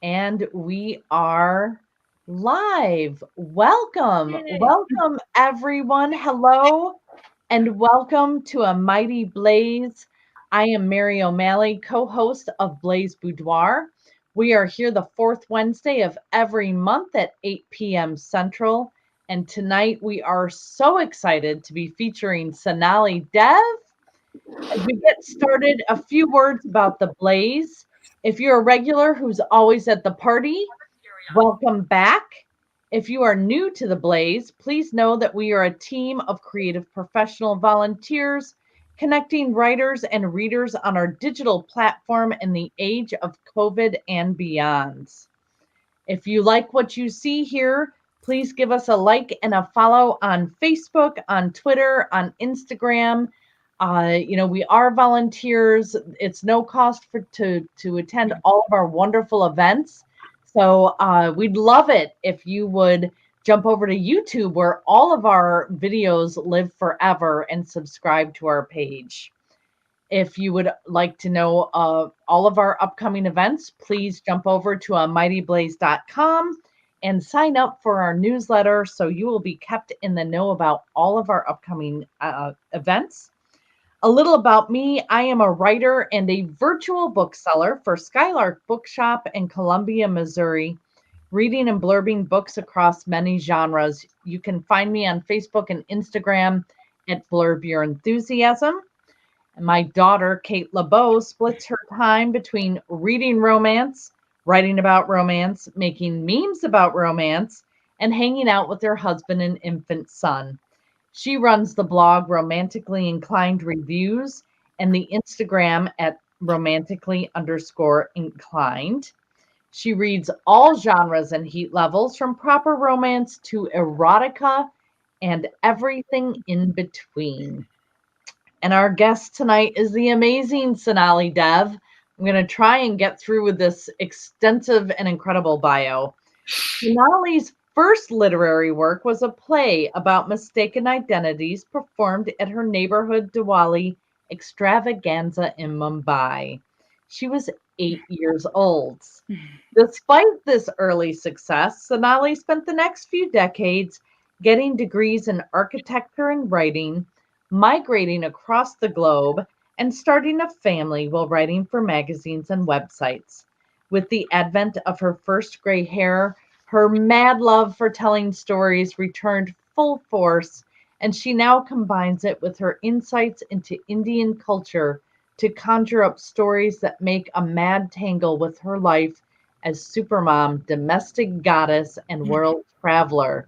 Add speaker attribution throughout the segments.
Speaker 1: And we are live. Welcome.
Speaker 2: Yay.
Speaker 1: Welcome, everyone. Hello, and welcome to A Mighty Blaze. I am Mary O'Malley, co host of Blaze Boudoir. We are here the fourth Wednesday of every month at 8 p.m. Central. And tonight we are so excited to be featuring Sonali Dev. As we get started, a few words about the Blaze. If you're a regular who's always at the party, welcome back. If you are new to the Blaze, please know that we are a team of creative professional volunteers connecting writers and readers on our digital platform in the age of COVID and beyond. If you like what you see here, please give us a like and a follow on Facebook, on Twitter, on Instagram. We are volunteers. It's no cost to attend all of our wonderful events. So we'd love it if you would jump over to YouTube where all of our videos live forever and subscribe to our page. If you would like to know all of our upcoming events, please jump over to mightyblaze.com and sign up for our newsletter so you will be kept in the know about all of our upcoming events. A little about me. I am a writer and a virtual bookseller for Skylark Bookshop in Columbia, Missouri, reading and blurbing books across many genres. You can find me on Facebook and Instagram at Blurb Your Enthusiasm. And my daughter, Kate LeBeau, splits her time between reading romance, writing about romance, making memes about romance, and hanging out with her husband and infant son. She runs the blog Romantically Inclined Reviews and the Instagram at romantically_inclined. She reads all genres and heat levels from proper romance to erotica and everything in between. And our guest tonight is the amazing Sonali Dev. I'm going to try and get through with this extensive and incredible bio. Sonali's first literary work was a play about mistaken identities performed at her neighborhood Diwali extravaganza in Mumbai. She was 8 years old. Despite this early success, Sonali spent the next few decades getting degrees in architecture and writing, migrating across the globe, and starting a family while writing for magazines and websites. With the advent of her first gray hair, her mad love for telling stories returned full force, and she now combines it with her insights into Indian culture to conjure up stories that make a mad tangle with her life as supermom, domestic goddess, and world traveler.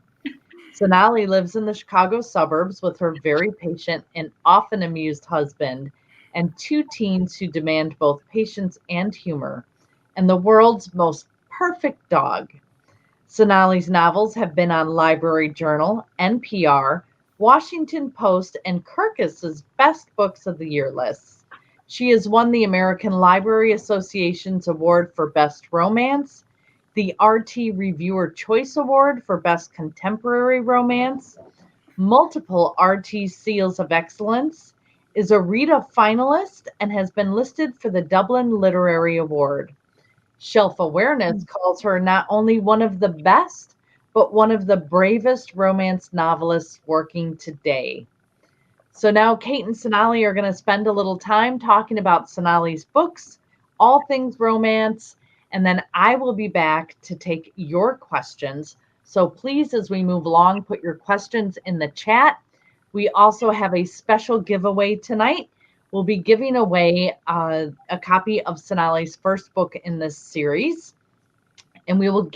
Speaker 1: Sonali lives in the Chicago suburbs with her very patient and often amused husband and two teens who demand both patience and humor, and the world's most perfect dog. Sonali's novels have been on Library Journal, NPR, Washington Post, and Kirkus's Best Books of the Year lists. She has won the American Library Association's Award for Best Romance, the RT Reviewer Choice Award for Best Contemporary Romance, multiple RT Seals of Excellence, is a Rita finalist, and has been listed for the Dublin Literary Award. Shelf Awareness calls her not only one of the best, but one of the bravest romance novelists working today. So now Kate and Sonali are going to spend a little time talking about Sonali's books, all things romance, and then I will be back to take your questions. So please, as we move along, put your questions in the chat. We also have a special giveaway tonight. We'll be giving away a copy of Sonali's first book in this series. And we will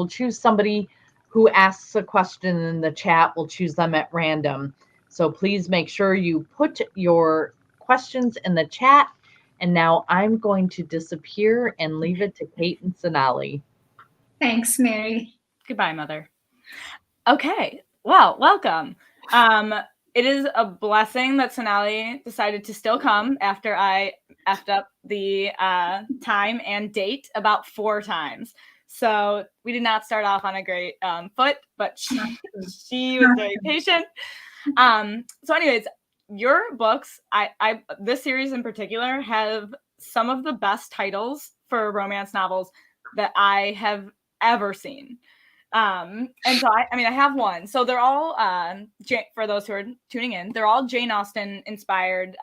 Speaker 1: choose somebody who asks a question in the chat. We'll choose them at random. So please make sure you put your questions in the chat. And now I'm going to disappear and leave it to Kate and Sonali.
Speaker 2: Thanks, Mary.
Speaker 3: Goodbye, Mother. Okay, well, welcome. It is a blessing that Sonali decided to still come after I effed up the time and date about 4 times. So we did not start off on a great foot, but she was very patient. So anyways, your books, this series in particular, have some of the best titles for romance novels that I have ever seen. And so I have one. So they're all for those who are tuning in, they're all Jane Austen inspired,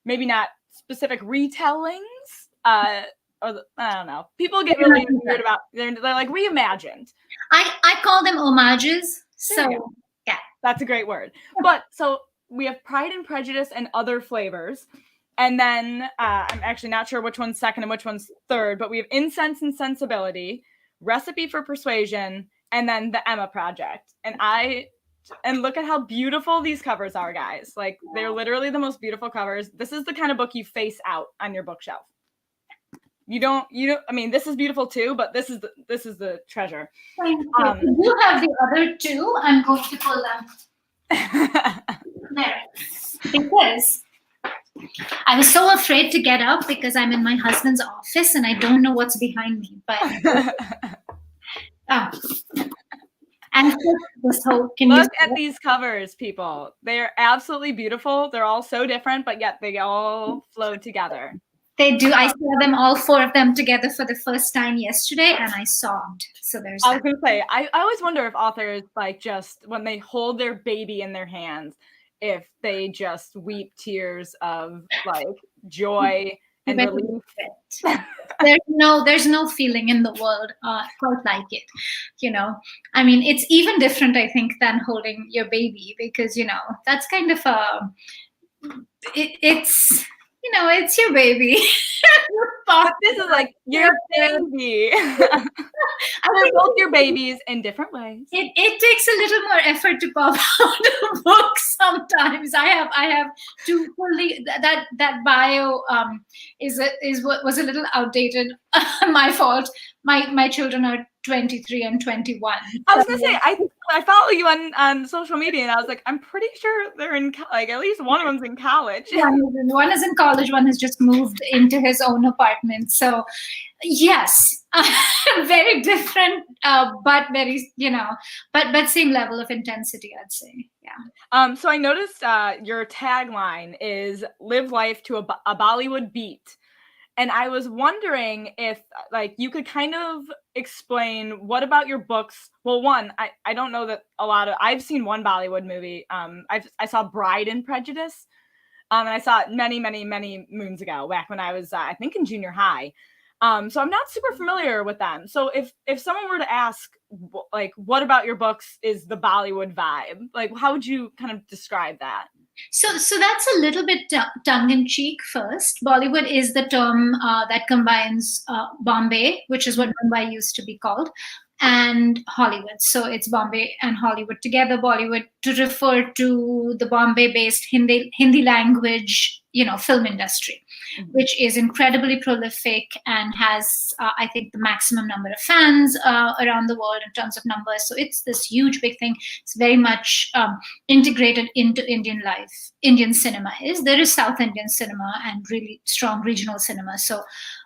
Speaker 3: maybe not specific retellings. I don't know. People get really weird about they're like reimagined.
Speaker 2: I call them homages. So yeah,
Speaker 3: that's a great word. But so we have Pride and Prejudice and Other Flavors. And then I'm actually not sure which one's second and which one's third, but we have Incense and Sensibility, Recipe for Persuasion, and then the Emma Project. And look at how beautiful these covers are, guys. Like, they're literally the most beautiful covers. This is the kind of book you face out on your bookshelf. You don't, I mean, this is beautiful too, but this is the treasure.
Speaker 2: You have the other two. I'm going to pull them. There. Because I was so afraid to get up because I'm in my husband's office and I don't know what's behind me. But and this whole
Speaker 3: look at these covers, people. They are absolutely beautiful. They're all so different, but yet they all flow together.
Speaker 2: They do. I saw them, all four of them together for the first time yesterday, and I sobbed. So there's.
Speaker 3: I was going to say, I always wonder if authors, like, just when they hold their baby in their hands, if they just weep tears of like joy and relief.
Speaker 2: There's no feeling in the world quite like it. I mean, it's even different, I think, than holding your baby, because that's kind of it's it's your baby.
Speaker 3: But this is like your baby. They're both your babies in different ways.
Speaker 2: It takes a little more effort to pop out a book sometimes. I have to fully that bio was a little outdated. My fault. My children are 23 and 21.
Speaker 3: I was gonna say I follow you on social media, and I was like, I'm pretty sure they're in like at least one of them's in college.
Speaker 2: One is in college. One has just moved into his own apartment. So yes, very different, but very but same level of intensity, I'd say. Yeah.
Speaker 3: So I noticed your tagline is "Live life to a Bollywood beat." And I was wondering if, like, you could kind of explain what about your books. Well, one, I don't know that I've seen one Bollywood movie. I saw Bride and Prejudice, and I saw it many, many, many moons ago, back when I was, I think, in junior high. So I'm not super familiar with them. So if someone were to ask, like, what about your books is the Bollywood vibe? Like, how would you kind of describe that?
Speaker 2: So that's a little bit tongue-in-cheek first. Bollywood is the term that combines Bombay, which is what Mumbai used to be called, and Hollywood. So it's Bombay and Hollywood together. Bollywood to refer to the Bombay-based Hindi language, film industry, which is incredibly prolific and has, I think, the maximum number of fans around the world in terms of numbers. So it's this huge, big thing. It's very much integrated into Indian life. Indian cinema there is South Indian cinema and really strong regional cinema. So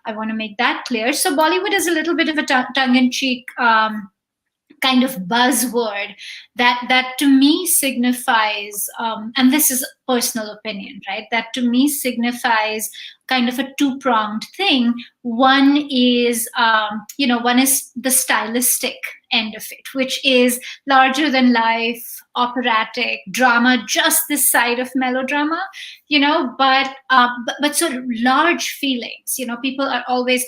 Speaker 2: I want to make that clear. So Bollywood is a little bit of a tongue-in-cheek kind of buzzword that to me signifies, and this is personal opinion, right? That to me signifies kind of a two-pronged thing. One is, one is the stylistic end of it, which is larger than life, operatic drama, just this side of melodrama, but sort of large feelings. People are always.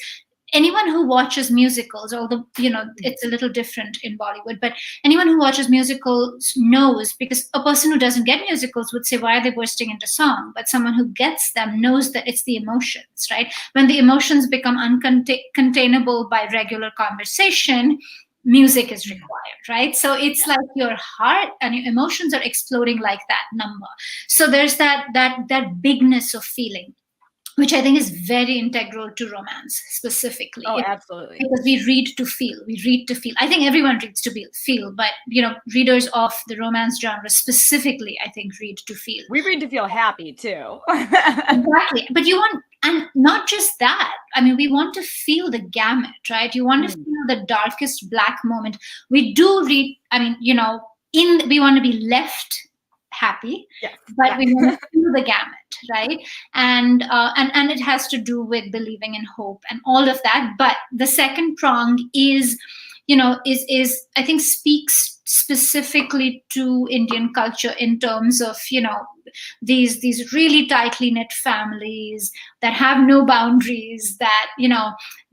Speaker 2: Anyone who watches musicals, although, it's a little different in Bollywood, but anyone who watches musicals knows, because a person who doesn't get musicals would say, why are they bursting into song? But someone who gets them knows that it's the emotions, right? When the emotions become uncontainable by regular conversation, music is required, right? So it's like your heart and your emotions are exploding like that number. So there's that bigness of feeling, which I think is very integral to romance specifically.
Speaker 3: Oh, absolutely.
Speaker 2: Because we read to feel. I think everyone reads to feel, but readers of the romance genre specifically, I think, read to feel.
Speaker 3: We read to feel happy too.
Speaker 2: Exactly. But and not just that. I mean, we want to feel the gamut, right? You want to feel the darkest black moment. We do read, I mean, we want to be left happy,
Speaker 3: Yes.
Speaker 2: but we want to do the gamut, right? And it has to do with believing in hope and all of that. But the second prong is, is I think speaks specifically to Indian culture in terms of, these really tightly knit families that have no boundaries, that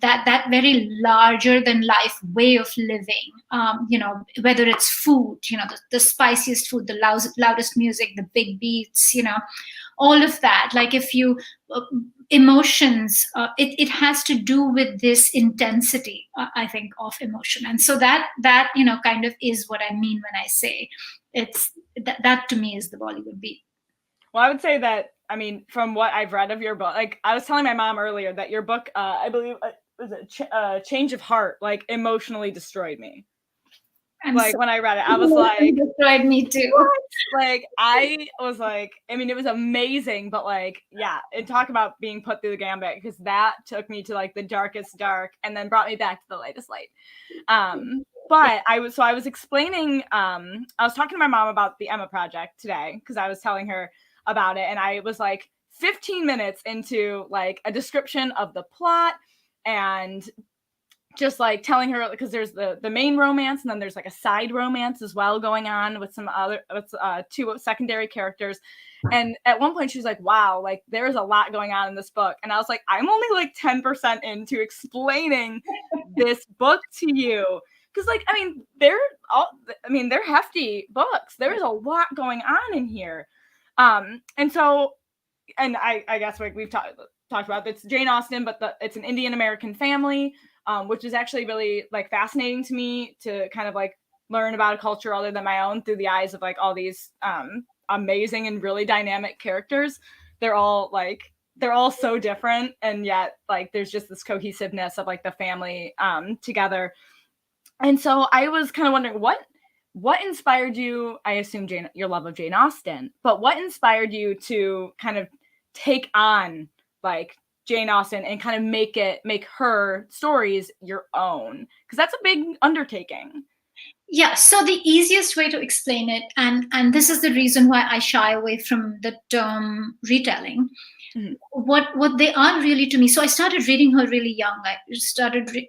Speaker 2: that very larger than life way of living, whether it's food, the spiciest food, the loudest music, the big beats, all of that. Like if you emotions, it has to do with this intensity, I think, of emotion. And so that kind of is what I mean when I say it's that to me is the Bollywood beat.
Speaker 3: Well, I would say that, I mean, from what I've read of your book, like I was telling my mom earlier that your book, I believe, was it Change of Heart, like emotionally destroyed me. When I read it, I was like,
Speaker 2: destroyed me too.
Speaker 3: What? Like, I was like, I mean, it was amazing, but like, yeah, and talk about being put through the gambit, because that took me to like the darkest dark and then brought me back to the lightest light. But I was explaining, I was talking to my mom about the Emma Project today, because I was telling her about it, and I was like 15 minutes into like a description of the plot and just like telling her, because there's the main romance and then there's like a side romance as well going on with some other two secondary characters. And at one point she was like, wow, like there's a lot going on in this book. And I was like, I'm only like 10% into explaining this book to you, because like, I mean, they're hefty books. There's a lot going on in here. And so, and I guess like we've talked about, it's Jane Austen, but it's an Indian American family, which is actually really like fascinating to me to kind of like learn about a culture other than my own through the eyes of like all these amazing and really dynamic characters. They're all so different, and yet like there's just this cohesiveness of like the family together. And so I was kind of wondering what inspired you? I assume your love of Jane Austen, but what inspired you to kind of take on like Jane Austen and kind of make her stories your own? Because that's a big undertaking.
Speaker 2: Yeah, so the easiest way to explain it, and this is the reason why I shy away from the term retelling. Mm-hmm. What they are really to me. So I started reading her really young.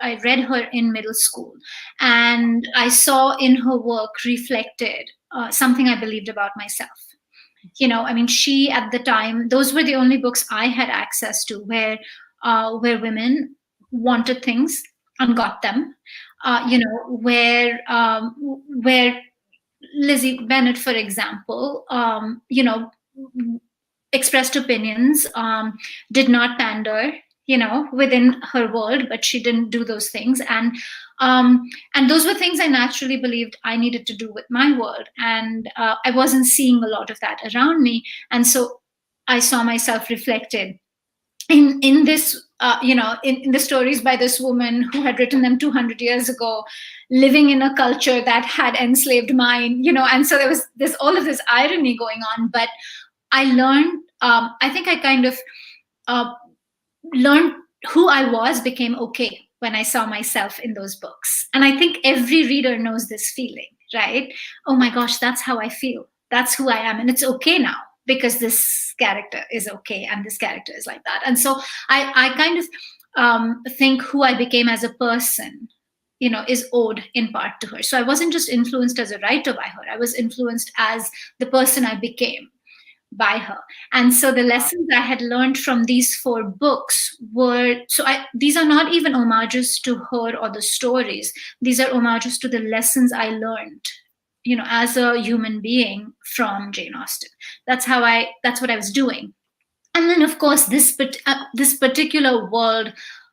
Speaker 2: I read her in middle school, and I saw in her work reflected something I believed about myself. I mean, she at the time, those were the only books I had access to where women wanted things and got them. Where Lizzie Bennet, for example, expressed opinions, did not pander, within her world, but she didn't do those things. And those were things I naturally believed I needed to do with my world. And I wasn't seeing a lot of that around me. And so I saw myself reflected in this, in the stories by this woman who had written them 200 years ago, living in a culture that had enslaved mine, and so there was all of this irony going on. But I learned, I think I kind of learned who I was, became okay when I saw myself in those books. And I think every reader knows this feeling, right? Oh my gosh, that's how I feel. That's who I am. And it's okay now because this character is okay and this character is like that. And so I kind of think who I became as a person, is owed in part to her. So I wasn't just influenced as a writer by her. I was influenced as the person I became by her. And so the lessons I had learned from these 4 books were, these are not even homages to her or the stories. These are homages to the lessons I learned, as a human being from Jane Austen. That's what I was doing. And then of course this particular world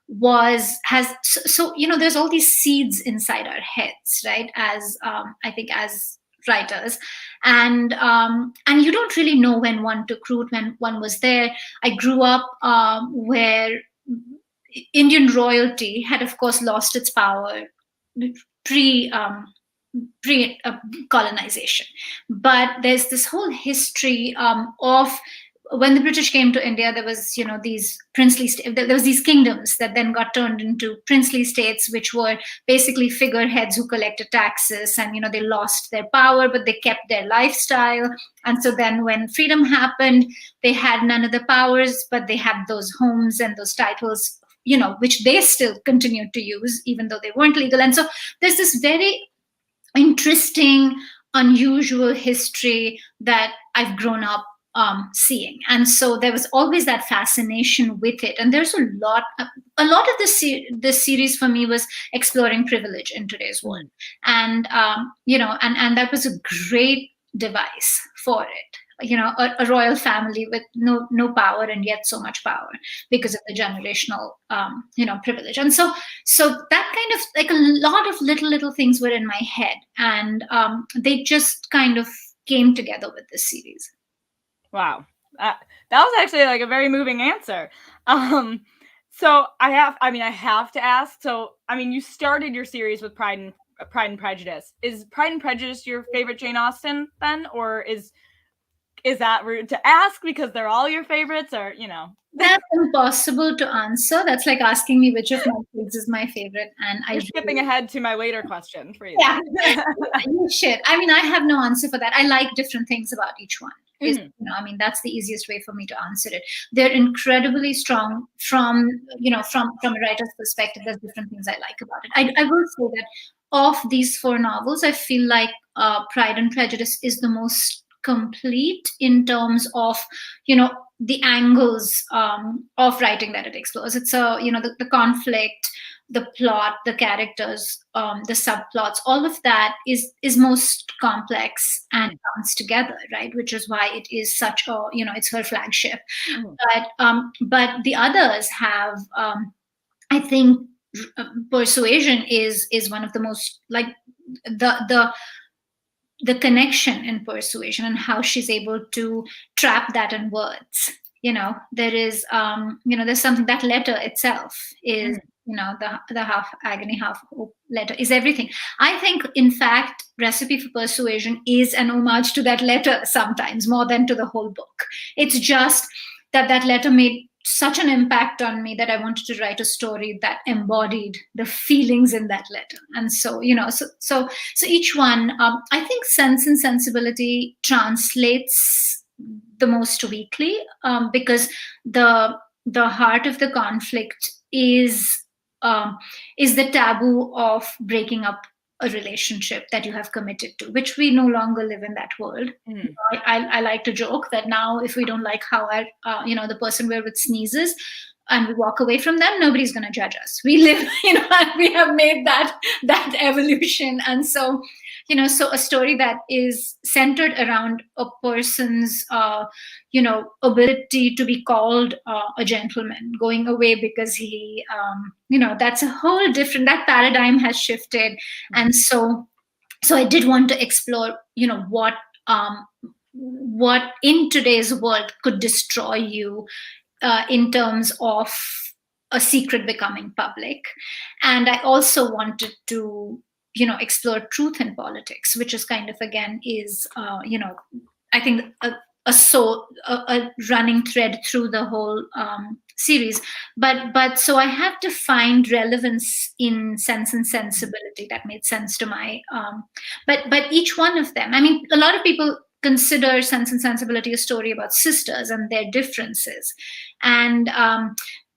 Speaker 2: there's all these seeds inside our heads, right? As I think as writers, and you don't really know when one took root, when one was there. I grew up where Indian royalty had, of course, lost its power pre colonization, but there's this whole history of when the British came to India, there was, these there was these kingdoms that then got turned into princely states, which were basically figureheads who collected taxes, and, they lost their power, but they kept their lifestyle. And so then when freedom happened, they had none of the powers, but they had those homes and those titles, which they still continued to use, even though they weren't legal. And so there's this very interesting, unusual history that I've grown up seeing, and so there was always that fascination with it. And there's a lot of this series for me was exploring privilege in today's world, and and that was a great device for it. A royal family with no power, and yet so much power because of the generational privilege. And so that kind of, like, a lot of little things were in my head, and they just kind of came together with this series.
Speaker 3: Wow. That was actually like a very moving answer. So I have to ask. So, you started your series with Pride and Prejudice. Is Pride and Prejudice your favorite Jane Austen then, or is that rude to ask because they're all your favorites, or
Speaker 2: That's impossible to answer. That's like asking me which of my kids is my favorite, and
Speaker 3: You're skipping ahead to my later question for you.
Speaker 2: Yeah, you should. I have no answer for that. I like different things about each one. That's the easiest way for me to answer it. They're incredibly strong from a writer's perspective. There's different things I like about it. I will say that of these 4 novels, I feel like Pride and Prejudice is the most complete in terms of the angles of writing that it explores. It's the conflict, the plot, the characters, the subplots, all of that is most complex and comes together, right? Which is why it is such a, it's her flagship. But the others have, I think, Persuasion is one of the most, like, the connection in Persuasion and how she's able to trap that in words. There is, there's something, that letter itself is, the half agony, half hope letter is everything. I think, in fact, Recipe for Persuasion is an homage to that letter sometimes, more than to the whole book. It's just that letter made such an impact on me that I wanted to write a story that embodied the feelings in that letter. And so, so each one, I think Sense and Sensibility translates the most weakly, because the heart of the conflict is the taboo of breaking up a relationship that you have committed to, which we no longer live in that world. I like to joke that now, if we don't like how the person we're with sneezes and we walk away from them, nobody's going to judge us. We live, we have made that evolution. And so, so a story that is centered around a person's, ability to be called a gentleman, going away because he, that's a whole different, that paradigm has shifted. And so I did want to explore, what in today's world could destroy you in terms of a secret becoming public. And I also wanted to, explore truth in politics, which is kind of, again, is, I think a running thread through the whole series. But so I had to find relevance in Sense and Sensibility that made sense to my, but each one of them, a lot of people consider Sense and Sensibility a story about sisters and their differences. And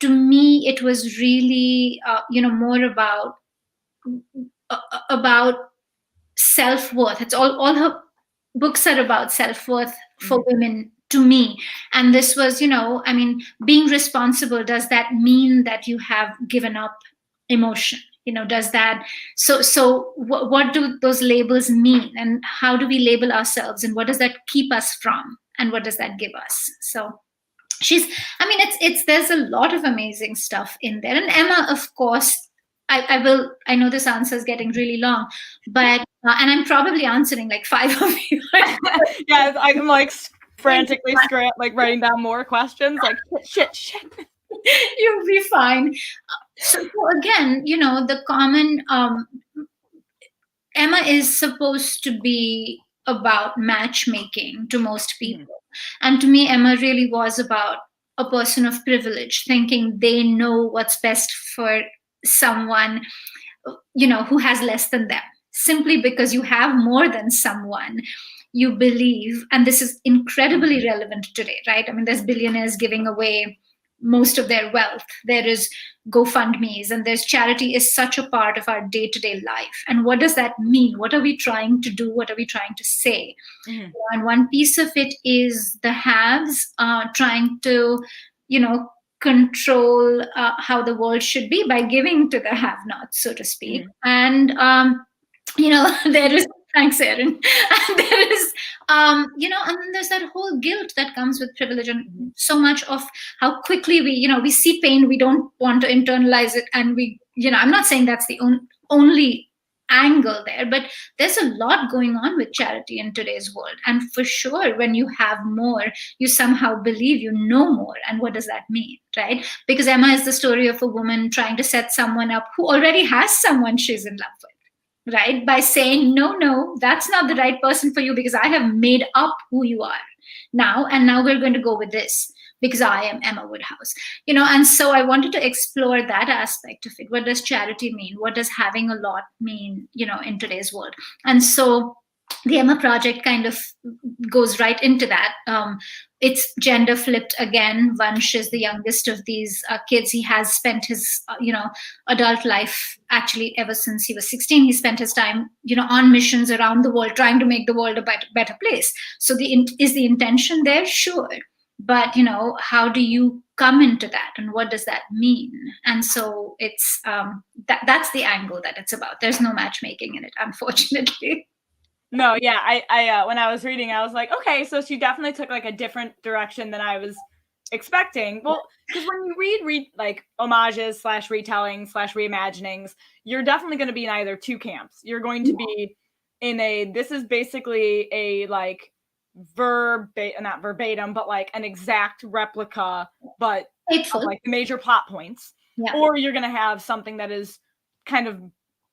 Speaker 2: to me, it was really, more about self-worth. It's all her books are about self-worth for women, to me. And this was, being responsible, does that mean that you have given up emotion? Does that, so what do those labels mean, and how do we label ourselves, and what does that keep us from, and what does that give us? So there's a lot of amazing stuff in there. And Emma, of course, I know this answer is getting really long, but and I'm probably answering like 5 of you.
Speaker 3: Yeah, I'm like frantically writing down more questions, like shit.
Speaker 2: You'll be fine. So again, the common, Emma is supposed to be about matchmaking to most people. And to me, Emma really was about a person of privilege thinking they know what's best for someone, who has less than them. Simply because you have more than someone, you believe, and this is incredibly relevant today, right? I mean, there's billionaires giving away most of their wealth. There is GoFundMe's, and there's charity is such a part of our day-to-day life. And what does that mean? What are we trying to do? What are we trying to say?
Speaker 3: Mhm.
Speaker 2: And one piece of it is the haves trying to, control how the world should be by giving to the have-nots, so to speak. And there is, thanks, Erin. And there is, and then there's that whole guilt that comes with privilege, and so much of how quickly we see pain, we don't want to internalize it, and I'm not saying that's the only angle there, but there's a lot going on with charity in today's world. And for sure, when you have more, you somehow believe you know more. And what does that mean, right? Because Emma is the story of a woman trying to set someone up who already has someone she's in love with, right? By saying, no, that's not the right person for you, because I have made up who you are now, and now we're going to go with this because I am Emma Woodhouse, and so I wanted to explore that aspect of it. What does charity mean? What does having a lot mean, in today's world? And so the Emma Project kind of goes right into that. It's gender flipped again. Vansh is the youngest of these kids. He has spent his, adult life, actually ever since he was 16. He spent his time, on missions around the world, trying to make the world a better place. So is the intention there? Sure. But how do you come into that, and what does that mean? And so it's that's the angle that it's about. There's no matchmaking in it, unfortunately.
Speaker 3: No, yeah, I when I was reading, I was like, okay, so she definitely took like a different direction than I was expecting. Well, because when you read like homages / retellings / reimaginings, you're definitely going to be in either two camps. You're going to be in this is basically a like not verbatim, but like an exact replica, but of, like the major plot points.
Speaker 2: Yeah.
Speaker 3: Or you're going to have something that is kind of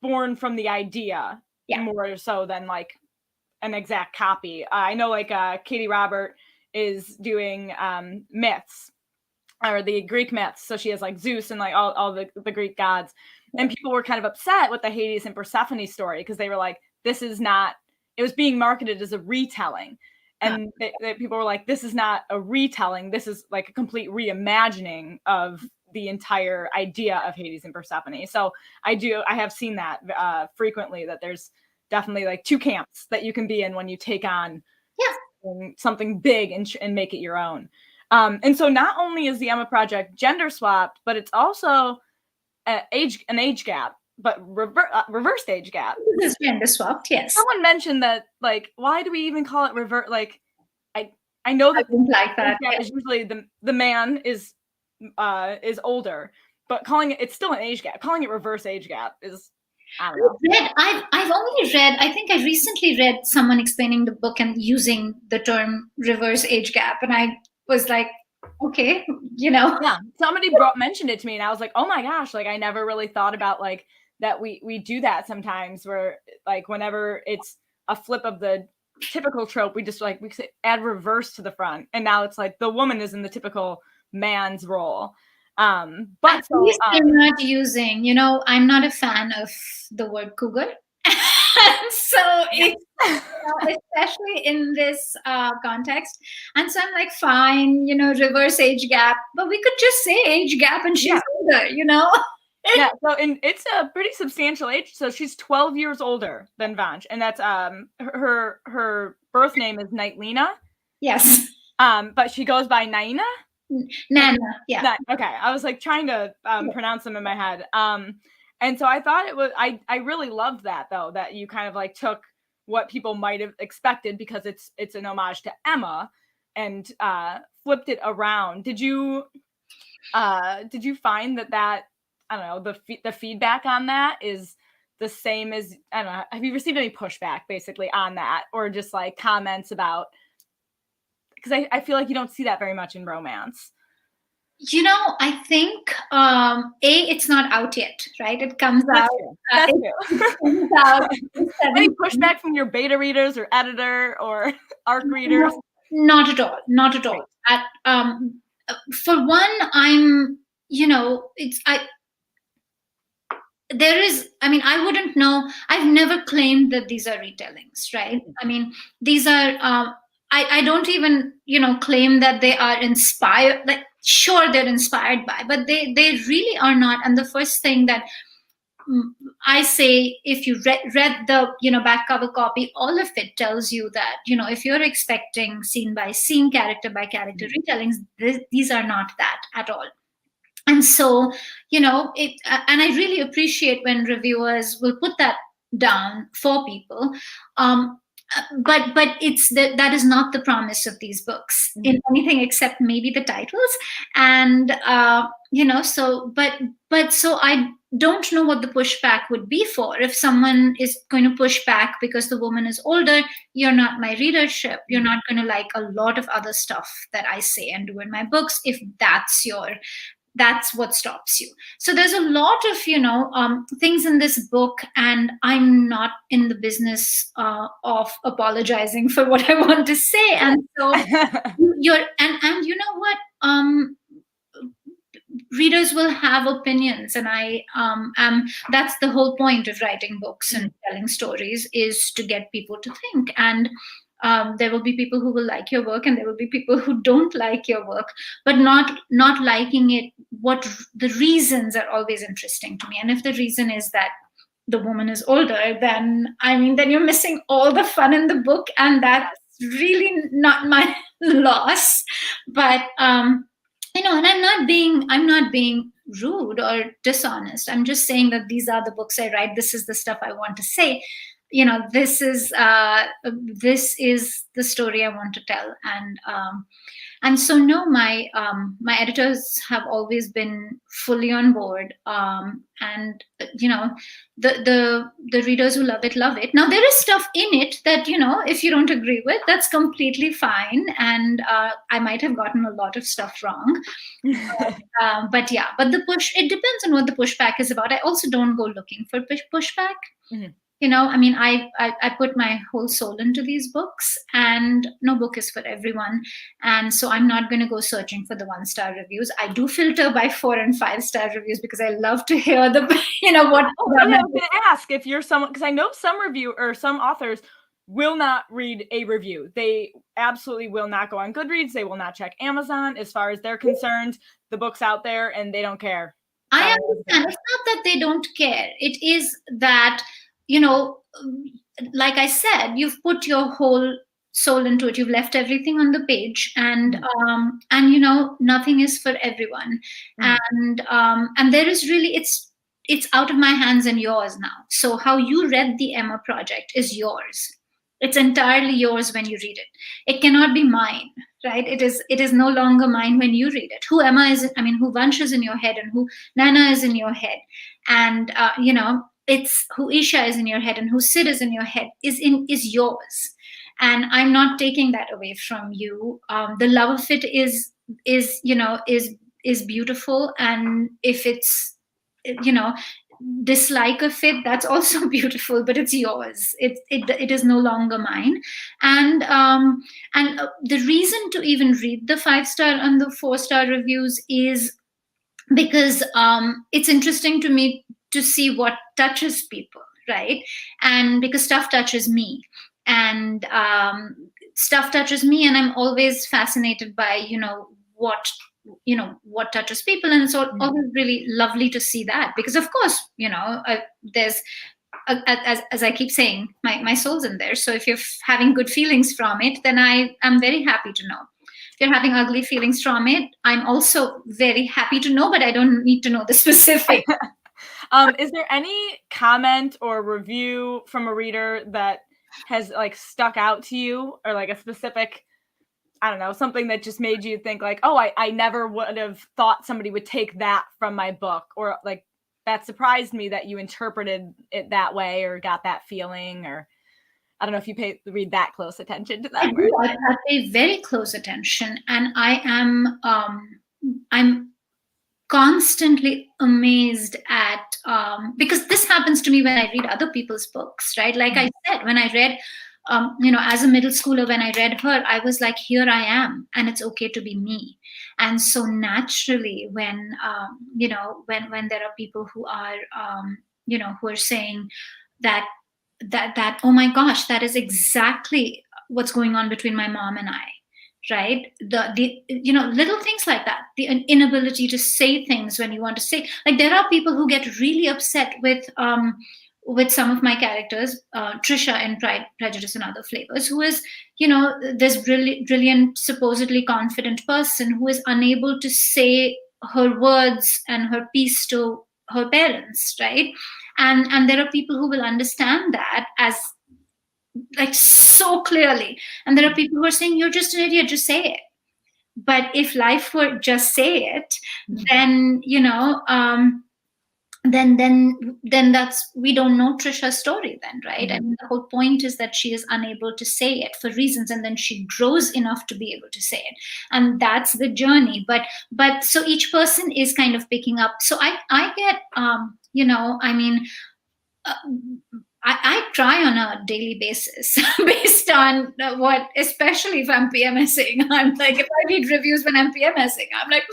Speaker 3: born from the idea more so than like an exact copy. I know like Katie Robert is doing myths, or the Greek myths. So she has like Zeus and like all the Greek gods. And people were kind of upset with the Hades and Persephone story, because they were like, this is not, it was being marketed as a retelling. And people were like, this is not a retelling. This is like a complete reimagining of the entire idea of Hades and Persephone. So I have seen that frequently, that there's definitely like two camps that you can be in when you take on something big and make it your own. And so not only is the Emma Project gender swapped, but it's also an age gap, but reversed age gap.
Speaker 2: This is gender swapped, yes.
Speaker 3: Someone mentioned that, like, why do we even call it revert? Like, I know that
Speaker 2: like that
Speaker 3: is usually the man is older, but calling it's still an age gap. Calling it reverse age gap is, I don't know.
Speaker 2: I've only read, I think I recently read someone explaining the book and using the term reverse age gap, and I was like, okay,
Speaker 3: Yeah, somebody mentioned it to me, and I was like, oh my gosh, like I never really thought about like that we do that sometimes, where like whenever it's a flip of the typical trope, we just like we add reverse to the front, and now it's like the woman is in the typical man's role. But so
Speaker 2: I'm not using, I'm not a fan of the word cougar. So it's especially in this context, and so I'm like, fine, reverse age gap, but we could just say age gap, and she's older,
Speaker 3: Yeah, so it's a pretty substantial age. So she's 12 years older than Vansh, and that's her birth name is Nightlina.
Speaker 2: Yes.
Speaker 3: But she goes by Naina.
Speaker 2: Nana, yeah.
Speaker 3: Okay, I was like trying to pronounce them in my head. And so I thought it was, I really loved that, though, that you kind of like took what people might have expected, because it's an homage to Emma, and flipped it around. Did you find that I don't know, the feedback on that is the same as, I don't know, have you received any pushback basically on that, or just like comments about, because I feel like you don't see that very much in romance.
Speaker 2: I think it's not out yet, right? It comes
Speaker 3: That's
Speaker 2: out.
Speaker 3: True. That's true.
Speaker 2: It comes out.
Speaker 3: Any pushback from your beta readers or editor or ARC readers?
Speaker 2: Not at all. Not at all.
Speaker 3: Right.
Speaker 2: For one, I'm, there is, I wouldn't know. I've never claimed that these are retellings, right? I mean, these are, I don't even, claim that they are inspired. Like, sure, they're inspired by, but they really are not. And the first thing that I say, if you read the back cover copy, all of it tells you that if you're expecting scene by scene, character by character retellings, these are not that at all. And so it and I really appreciate when reviewers will put that down for people. But it's that is not the promise of these books in anything except maybe the titles. And so I don't know what the pushback would be for. If someone is going to push back because the woman is older, you're not my readership, you're not going to like a lot of other stuff that I say and do in my books, if that's what stops you. So there's a lot of things in this book, and I'm not in the business of apologizing for what I want to say. And so and you know what, readers will have opinions, and that's the whole point of writing books and telling stories, is to get people to think. And there will be people who will like your work, and there will be people who don't like your work. But not liking it, what the reasons are always interesting to me. And if the reason is that the woman is older, then you're missing all the fun in the book, and that's really not my loss. But and I'm not being rude or dishonest. I'm just saying that these are the books I write. This is the stuff I want to say. This is the story I want to tell. And so no, my editors have always been fully on board. And the readers who love it. Now there is stuff in it that if you don't agree with, that's completely fine. And I might have gotten a lot of stuff wrong. But it depends on what the pushback is about. I also don't go looking for pushback. Mm-hmm. I put my whole soul into these books, and no book is for everyone. And so I'm not going to go searching for the 1-star reviews. I do filter by 4 and 5-star reviews because I love to hear the, what.
Speaker 3: I was going to ask if you're someone, because I know some authors will not read a review. They absolutely will not go on Goodreads. They will not check Amazon. As far as they're concerned, the book's out there and they don't care.
Speaker 2: I understand. It's not that they don't care. It is that, like I said, you've put your whole soul into it. You've left everything on the page, and nothing is for everyone. And there is really, it's out of my hands and yours now. So how you read the Emma project is yours. It's entirely yours when you read it. It cannot be mine, right? It is no longer mine when you read it. Who Emma is, who Vansh is in your head, and who Nana is in your head, and it's who Isha is in your head, and who Sid is in your head is yours. And I'm not taking that away from you. The love of it is beautiful, and if it's dislike of it, that's also beautiful, but it's yours. It is no longer mine. And the reason to even read the 5-star and the 4-star reviews is because it's interesting to me to see what touches people, right? And because stuff touches me, and stuff touches me, and I'm always fascinated by what touches people. And it's always really lovely to see that, because of course there's as I keep saying, my soul's in there. So if you're having good feelings from it, then I am very happy to know. If you're having ugly feelings from it, I'm also very happy to know, but I don't need to know the specific.
Speaker 3: Is there any comment or review from a reader that has stuck out to you, or a specific, I don't know, something that just made you think I never would have thought somebody would take that from my book, or that surprised me that you interpreted it that way or got that feeling? Or I don't know if you read that close attention to that.
Speaker 2: I pay very close attention, and I'm constantly amazed at because this happens to me when I read other people's books, right? Like I said, when I read as a middle schooler, when I read her, I was like, here I am, and it's okay to be me. And so naturally, when when there are people who are who are saying that oh my gosh, that is exactly what's going on between my mom and I, right? The little things like that, the inability to say things when you want to say, like, there are people who get really upset with some of my characters, Trisha in Pride, Prejudice and Other Flavors, who is, this brilliant, supposedly confident person who is unable to say her words and her piece to her parents, right? And there are people who will understand that as, like, so clearly, and there are people who are saying, you're just an idiot, just say it. But if life were just say it, then then that's, we don't know Trisha's story then, right?
Speaker 3: Mhm.
Speaker 2: And the whole point is that she is unable to say it for reasons, and then she grows enough to be able to say it, and that's the journey. But so each person is kind of picking up. So I get I mean, I try on a daily basis based on what, especially if I'm PMSing. I'm like, if I read reviews when I'm PMSing, I'm like,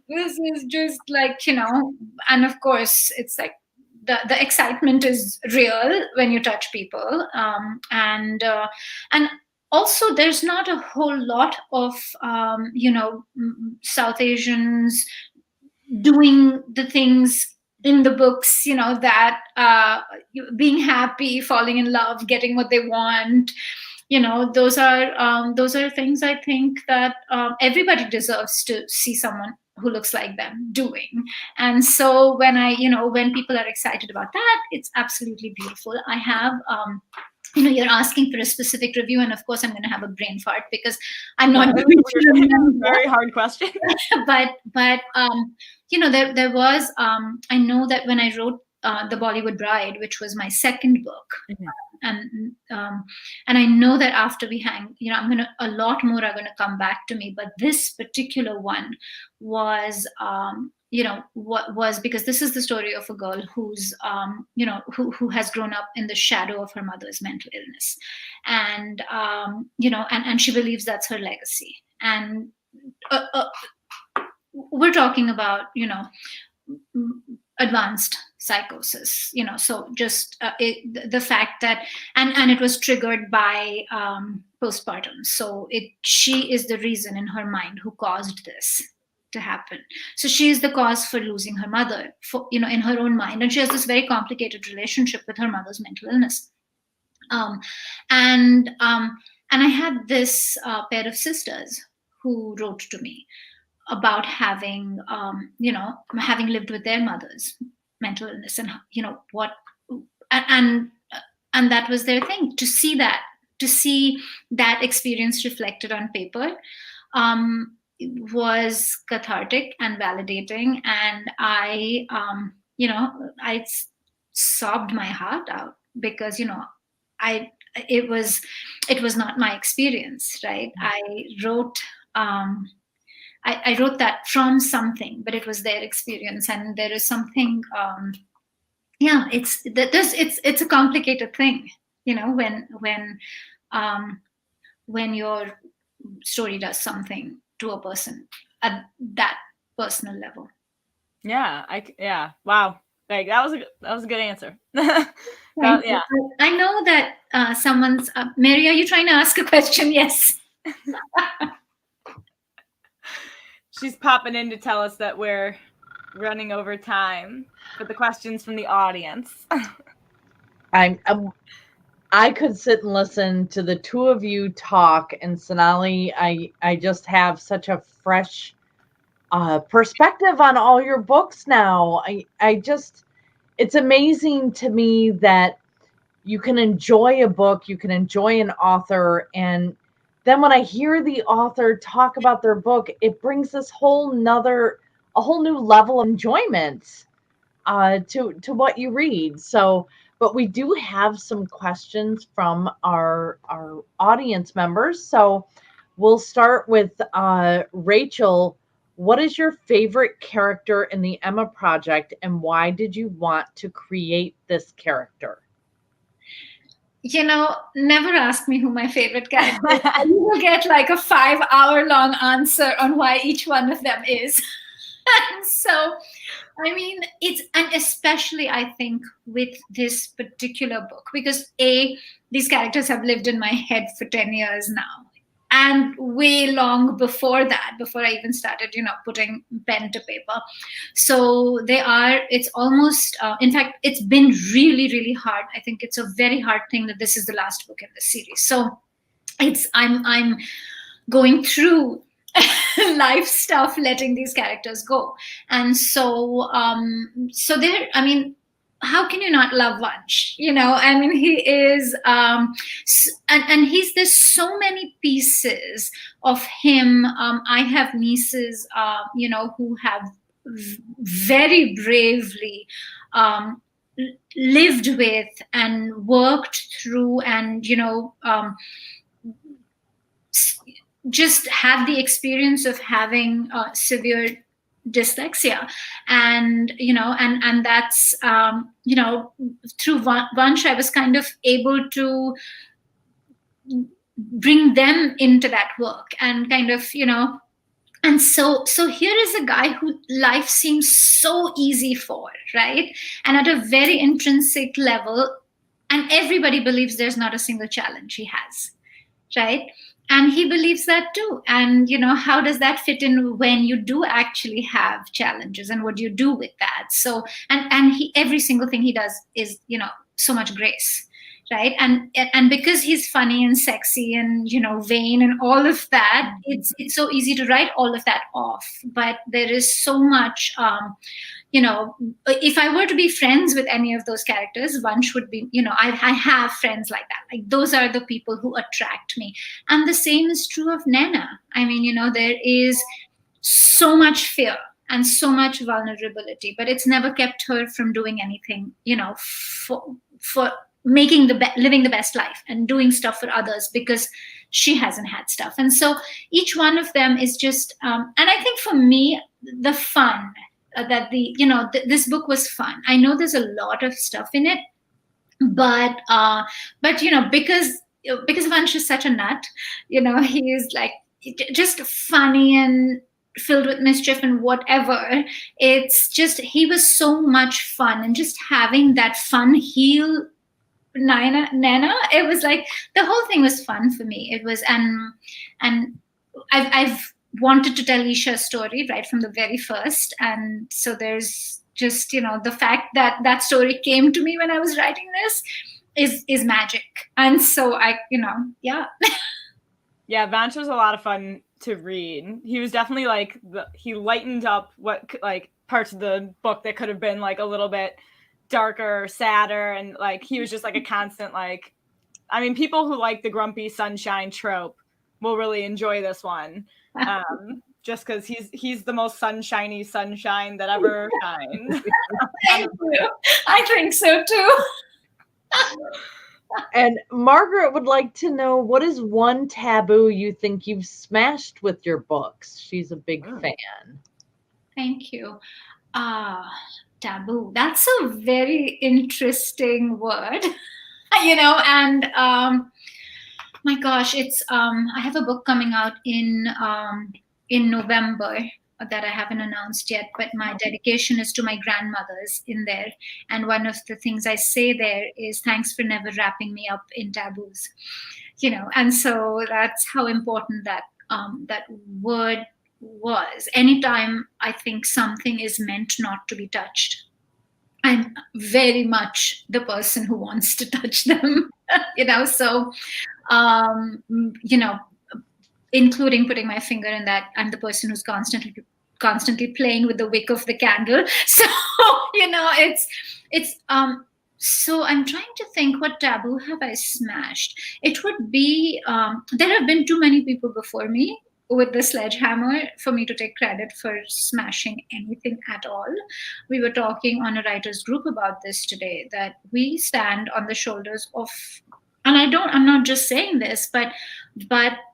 Speaker 2: this is just like, and of course, it's like the excitement is real when you touch people. And also, there's not a whole lot of, South Asians doing the things in the books, that being happy, falling in love, getting what they want, those are things I think that everybody deserves to see someone who looks like them doing. And so when people are excited about that, it's absolutely beautiful. I have you're asking for a specific review, and of course I'm going to have a brain fart because I'm not going to remember.
Speaker 3: Very hard question.
Speaker 2: but there was I know that when I wrote The Bollywood Bride, which was my second book, and I know that after we hang, a lot more are going to come back to me, but this particular one was what was, because this is the story of a girl who's who has grown up in the shadow of her mother's mental illness, and and she believes that's her legacy. And we're talking about advanced psychosis, so just the fact that, and it was triggered by postpartum, so she is the reason in her mind who caused this to happen. So she is the cause for losing her mother, for in her own mind, and she has this very complicated relationship with her mother's mental illness. And I had this pair of sisters who wrote to me about having having lived with their mother's mental illness, and what, and that was their thing, to see that experience reflected on paper was cathartic and validating. And I sobbed my heart out because it was not my experience, right? I wrote I wrote that from something, but it was their experience, and there is something. It's a complicated thing, when your story does something to a person at that personal level.
Speaker 3: Yeah, wow, like that was a good answer.
Speaker 2: Yeah, I know that someone's Mary, are you trying to ask a question? Yes.
Speaker 3: She's popping in to tell us that we're running over time for the questions from the audience.
Speaker 1: I could sit and listen to the two of you talk, and Sonali, I just have such a fresh perspective on all your books now. It's amazing to me that you can enjoy a book, you can enjoy an author, and then when I hear the author talk about their book, it brings this a whole new level of enjoyment to what you read. So, but we do have some questions from our audience members. So we'll start with Rachel. What is your favorite character in the Emma Project, and why did you want to create this character?
Speaker 2: Never ask me who my favorite character is. You will get like a 5-hour long answer on why each one of them is. So, I mean, and especially I think with this particular book, because these characters have lived in my head for 10 years now. And way long before that, before I even started, putting pen to paper. So it's almost, in fact, it's been really, really hard. I think it's a very hard thing that this is the last book in the series. So I'm going through life stuff, letting these characters go. And so there, I mean, how can you not love Vansh? I mean, he is, and there's so many pieces of him. I have nieces, who have very bravely lived with and worked through and, just had the experience of having severe dyslexia, and that's through Vansh I was kind of able to bring them into that work and kind of and so here is a guy who life seems so easy for, right? And at a very intrinsic level, and everybody believes there's not a single challenge he has, right? And he believes that too. And how does that fit in when you do actually have challenges, and what do you do with that? So and he, every single thing he does is so much grace, right? And because he's funny and sexy and vain and all of that, it's so easy to write all of that off. But there is so much if I were to be friends with any of those characters, Vansh would be, I have friends like that. Like, those are the people who attract me. And the same is true of Nena. I mean, there is so much fear and so much vulnerability, but it's never kept her from doing anything, for making living the best life and doing stuff for others, because she hasn't had stuff. And so each one of them is just, and I think for me, the fun, that this book was fun. I know there's a lot of stuff in it, but because Vansh is such a nut, he is like just funny and filled with mischief and whatever. It's just, he was so much fun, and just having that fun heel Nana, it was like the whole thing was fun for me. It was, and I've wanted to tell Isha's story right from the very first. And so there's just, the fact that that story came to me when I was writing this is magic. And so yeah.
Speaker 3: Yeah, Vansh was a lot of fun to read. He was definitely like, he lightened up what like parts of the book that could have been like a little bit darker, sadder, and like he was just like a constant, like, I mean, people who like the grumpy sunshine trope will really enjoy this one. Just because he's the most sunshiny sunshine that ever shines.
Speaker 2: Thank you. I think so too.
Speaker 1: And Margaret would like to know, what is one taboo you think you've smashed with your books? She's a big fan.
Speaker 2: Thank you. Taboo. That's a very interesting word. And my gosh, it's I have a book coming out in November that I haven't announced yet, but my dedication is to my grandmothers in there. And one of the things I say there is, thanks for never wrapping me up in taboos, and so that's how important that word was. Anytime I think something is meant not to be touched, I'm very much the person who wants to touch them, so, including putting my finger in that. I'm the person who's constantly playing with the wick of the candle. So, it's so I'm trying to think, what taboo have I smashed? It would be, there have been too many people before me with the sledgehammer for me to take credit for smashing anything at all. We were talking on a writers group about this today, that we stand on the shoulders of, and I'm not just saying this, but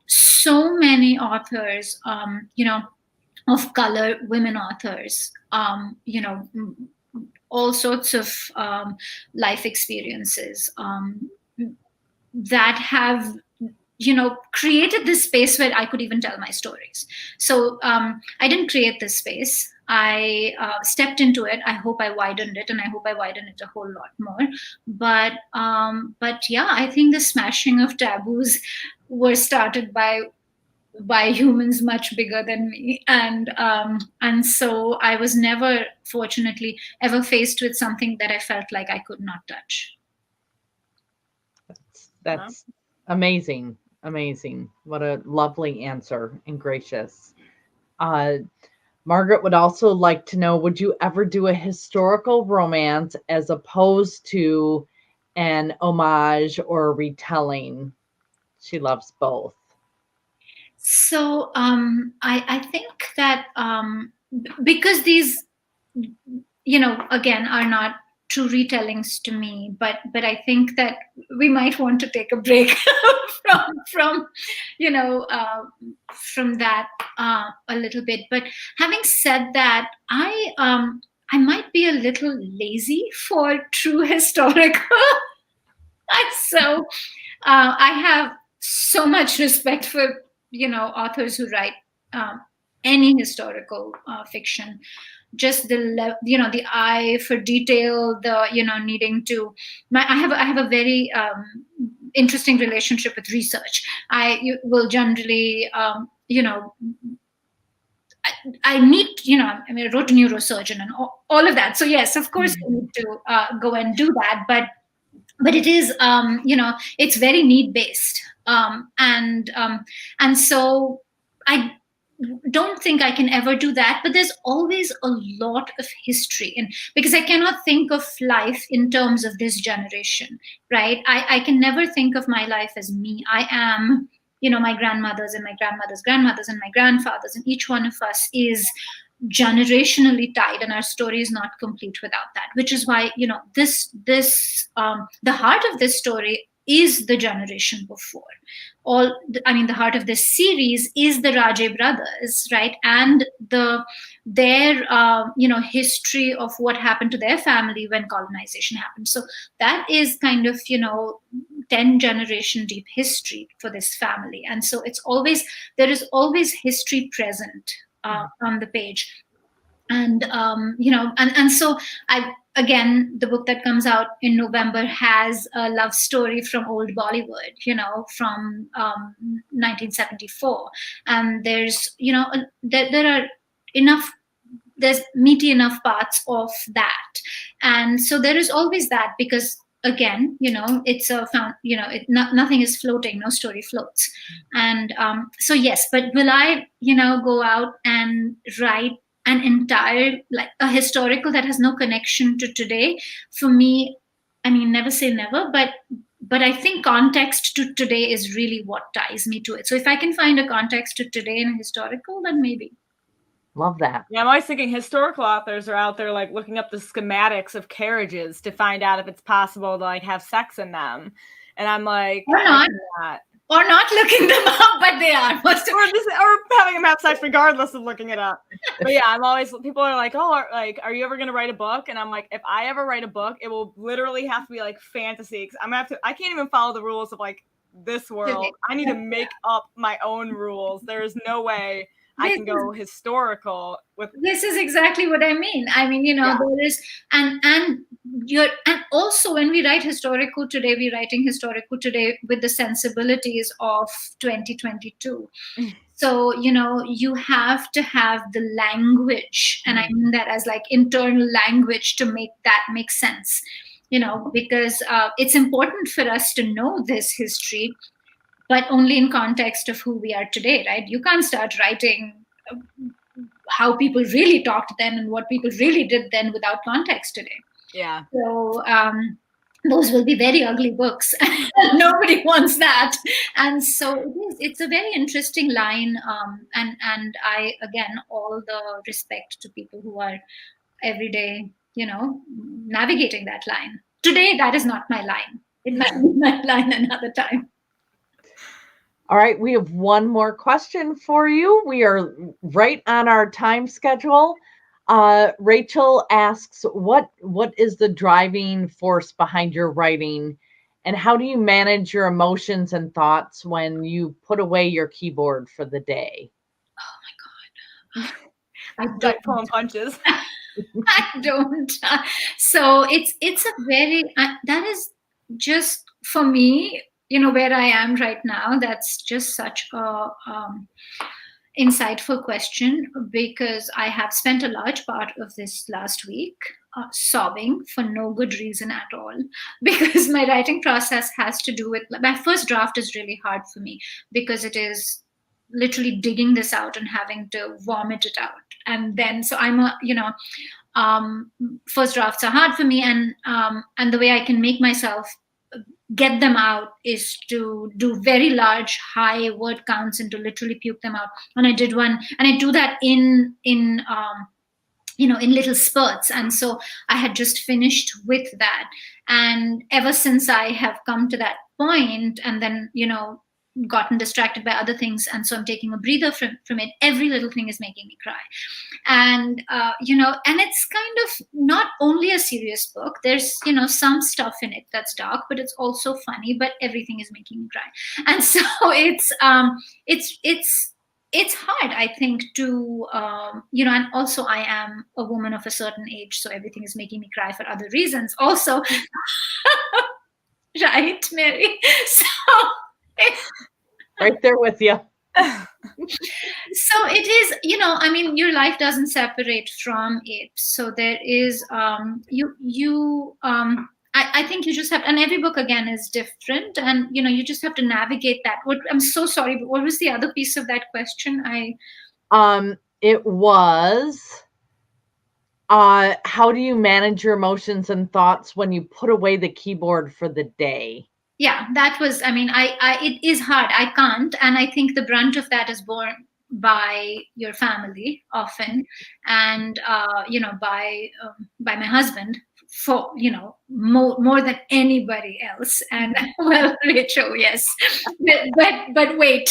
Speaker 2: so many authors, of color, women authors, all sorts of life experiences, that have created this space where I could even tell my stories. So I didn't create this space. I stepped into it. I hope I widened it, and I hope I widen it a whole lot more. But yeah, I think the smashing of taboos were started by humans much bigger than me, and so I was never, fortunately, ever faced with something that I felt like I could not touch.
Speaker 1: That's amazing. Amazing. What a lovely answer and gracious. Margaret would also like to know, would you ever do a historical romance as opposed to an homage or a retelling? She loves both.
Speaker 2: So I think that because these, again, are not true retellings to me, but I think that we might want to take a break from from that a little bit. But having said that, I might be a little lazy for true historical. So I have so much respect for authors who write any historical fiction. Just the eye for detail, the needing to. I have a very interesting relationship with research. Will generally I need, I mean, I wrote a neurosurgeon and all of that. So yes, of course, I need to go and do that. But it is, it's very need based, and so I don't think I can ever do that. But there's always a lot of history, and because I cannot think of life in terms of this generation, right? I can never think of my life as me. I am, my grandmothers and my grandmothers' grandmothers and my grandfathers, and each one of us is generationally tied, and our story is not complete without that, which is why this the heart of this story is the generation before. The heart of this series is the Rajay brothers, right? And their history of what happened to their family when colonization happened. So that is kind of 10 generation deep history for this family. And so there is always history present on the page. And and so again, the book that comes out in November has a love story from old Bollywood, from 1974. And there's there are there's meaty enough parts of that. And so there is always that, because again, it's nothing is floating, no story floats. And so yes, but will I go out and write an entire, like a historical that has no connection to today? For me, I mean, never say never, but I think context to today is really what ties me to it. So if I can find a context to today in a historical, then maybe.
Speaker 1: Love that.
Speaker 3: Yeah, I'm always thinking historical authors are out there like looking up the schematics of carriages to find out if it's possible to like have sex in them. And I'm like,
Speaker 2: or not looking them up, but they are.
Speaker 3: Or having them have sex regardless of looking it up. But yeah, people are like, oh, are you ever going to write a book? And I'm like, if I ever write a book, it will literally have to be like fantasy. Cause I can't even follow the rules of like this world. I need to make up my own rules. There is no way I can go historical with.
Speaker 2: This is exactly what I mean. I mean, there is, and also when we write historical today, we're writing historical today with the sensibilities of 2022. So, you have to have the language, and I mean that as like internal language to make that make sense, because it's important for us to know this history, but only in context of who we are today, right? You can't start writing how people really talked then and what people really did then without context today.
Speaker 3: Yeah.
Speaker 2: So those will be very ugly books. Nobody wants that. And so it's a very interesting line. And I, again, all the respect to people who are every day, navigating that line. Today, that is not my line. It might be my line another time.
Speaker 1: All right, we have one more question for you. We are right on our time schedule. Rachel asks, what is the driving force behind your writing, And how do you manage your emotions and thoughts when you put away your keyboard for the day?
Speaker 2: I
Speaker 3: Like
Speaker 2: don't.
Speaker 3: pulling punches.
Speaker 2: I don't. So it's a very that is just for me, where I am right now. That's just such a insightful question, because I have spent a large part of this last week sobbing for no good reason at all. Because my writing process has to do with my first draft is really hard for me, because it is literally digging this out and having to vomit it out. And then, so I'm a, first drafts are hard for me, and the way I can make myself get them out is to do very large high word counts and to literally puke them out. And I did one, and I do that in little spurts. And so I had just finished with that, and ever since I have come to that point, and then gotten distracted by other things, and so I'm taking a breather from it. Every little thing is making me cry. And and it's kind of not only a serious book. There's some stuff in it that's dark, but it's also funny, but everything is making me cry. And so it's hard, I think, to and also I am a woman of a certain age, so everything is making me cry for other reasons also. Right, Mary? So
Speaker 1: Right there with you.
Speaker 2: So it is, your life doesn't separate from it. So there is I think you just have, and every book again is different, and you just have to navigate that. I'm so sorry, but what was the other piece of that question?
Speaker 1: It was how do you manage your emotions and thoughts when you put away the keyboard for the day?
Speaker 2: Yeah, that was, it is hard. I can't. And I think the brunt of that is borne by your family often, and, by my husband, for, more than anybody else. And well, Rachel, yes, but wait.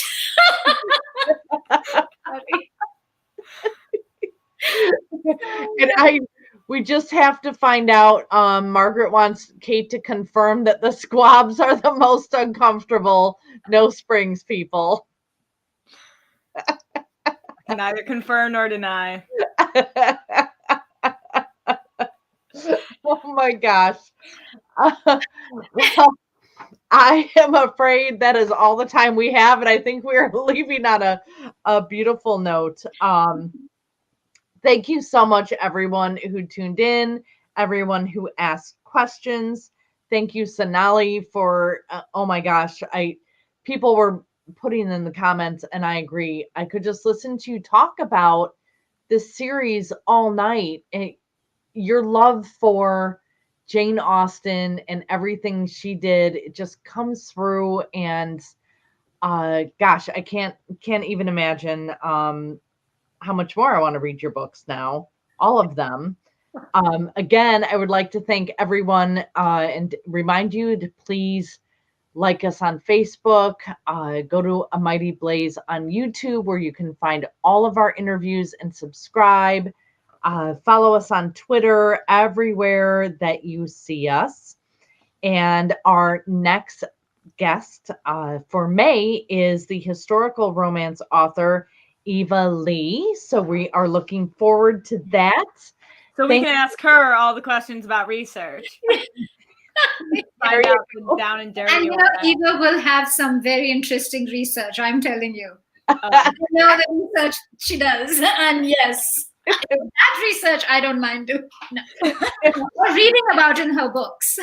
Speaker 2: Sorry.
Speaker 1: And we just have to find out. Margaret wants Kate to confirm that the squabs are the most uncomfortable No Springs people.
Speaker 3: I can neither confirm nor deny.
Speaker 1: Oh my gosh. Well, I am afraid that is all the time we have, and I think we're leaving on a beautiful note. Thank you so much, everyone who tuned in, everyone who asked questions. Thank you, Sonali, for oh my gosh, people were putting in the comments, and I agree. I could just listen to you talk about this series all night. Your love for Jane Austen and everything she did, it just comes through. And gosh, I can't even imagine how much more I want to read your books now, all of them. Again, I would like to thank everyone and remind you to please like us on Facebook, go to A Mighty Blaze on YouTube, where you can find all of our interviews, and subscribe. Follow us on Twitter, everywhere that you see us. And our next guest for May is the historical romance author, Eva Lee. So we are looking forward to that.
Speaker 3: So we can ask her all the questions about research. Find out the down and dirty.
Speaker 2: And Eva will have some very interesting research, I'm telling you. I know the research she does. And yes, that research I don't mind doing. No. Or reading about in her books.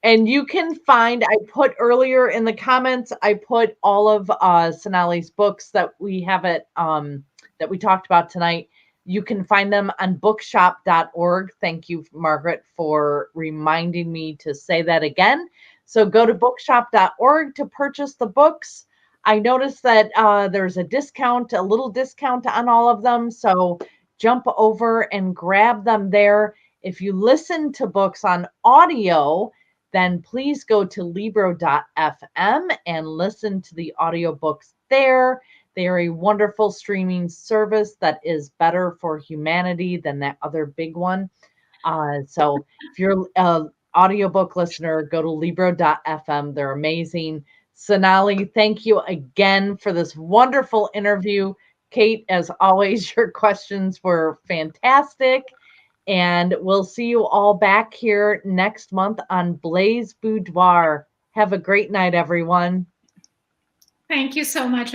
Speaker 1: And you can find, I put earlier in the comments, I put all of Sonali's books that we have at that we talked about tonight. You can find them on bookshop.org. Thank you, Margaret, for reminding me to say that again. So go to bookshop.org to purchase the books. I noticed that there's a little discount on all of them. So jump over and grab them there. If you listen to books on audio, then please go to libro.fm and listen to the audiobooks there. They are a wonderful streaming service that is better for humanity than that other big one. So if you're audiobook listener, go to Libro.fm. They're amazing. Sonali, thank you again for this wonderful interview. Kate, as always, your questions were fantastic. And we'll see you all back here next month on Blaze Boudoir. Have a great night, everyone.
Speaker 2: Thank you so much.